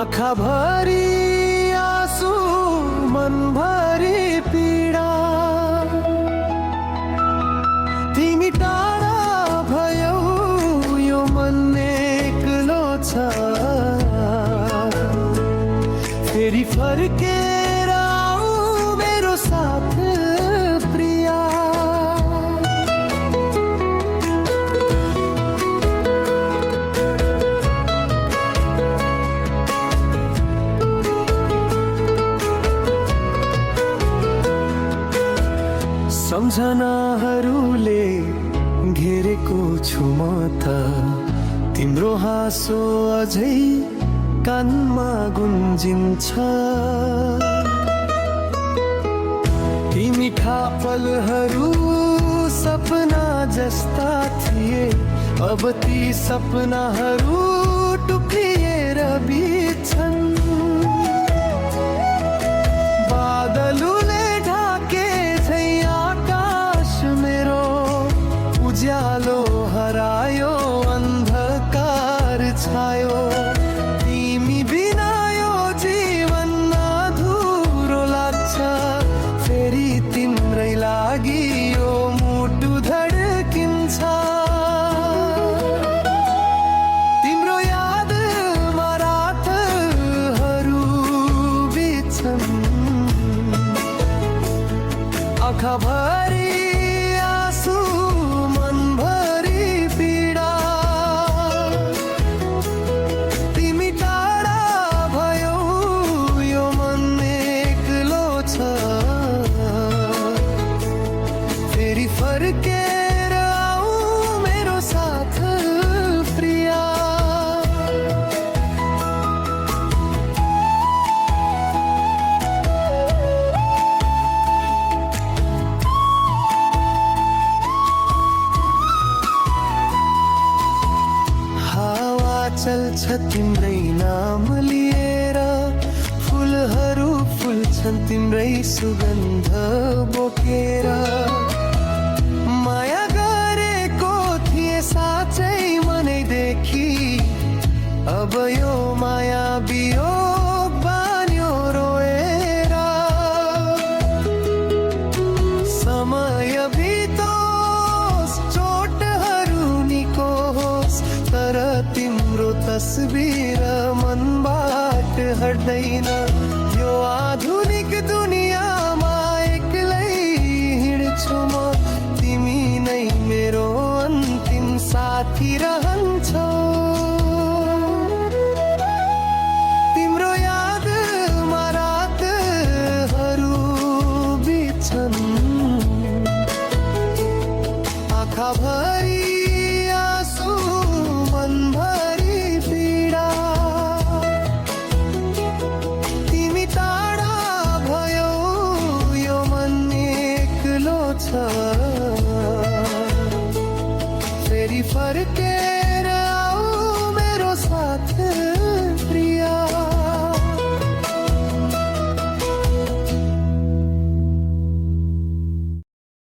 आँखा भरी आँसु मन भरी पीडा तिमी टाढा भयौ यो मन एक्लो छ फेरि फर्केर आऊ मेरो साथ प्रिया सम्झनाहरूले घेरेको छु म त तिम्रो हाँसो अझै कानमा गुन्जिन्छ ती मिठा पलहरू सपना जस्ता थिए अब ती सपनाहरू टुक्रिएर बिछन् बादलुले ढाके झै आकाश मेरो उज्यालो हरायो अन्धकार छायो तिमी बिना यो जीवन अधुरो लाग्छ फेरि तिम्रै लागि यो मुटु धड्किन्छ तिम्रो यादमा रातहरू बित्छन् आँखा भरी आँसु मन भरी पीडा तिमी टाढा भयौ यो मन एक्लो छ फेरि फर्केर आऊ मेरो साथ प्रिया चल्छ तिम्रै नाम लिएर फुलहरू फुल्छन् तिम्रै सुगन्ध बोकेर माया गरेको थिए साँच्चै मनैदेखि अब यो माया वियोग बान्यो रोएर समय बितोस् चोटहरू निकोस् तर तिम्रो तस्बिर मनबाट हट्दैन यो आधुनिक दुनियाँमा एक्लै हिँड्छु म तिमी नै मेरो अन्तिम साथी रहन्छौ तिम्रो यादमा रातहरू बित्छन् आँखा भरी आँसु मन भरी पीडा तिमी टाढा भयौ यो मन एक्लो छ फेरि फर्केर आऊ मेरो साथ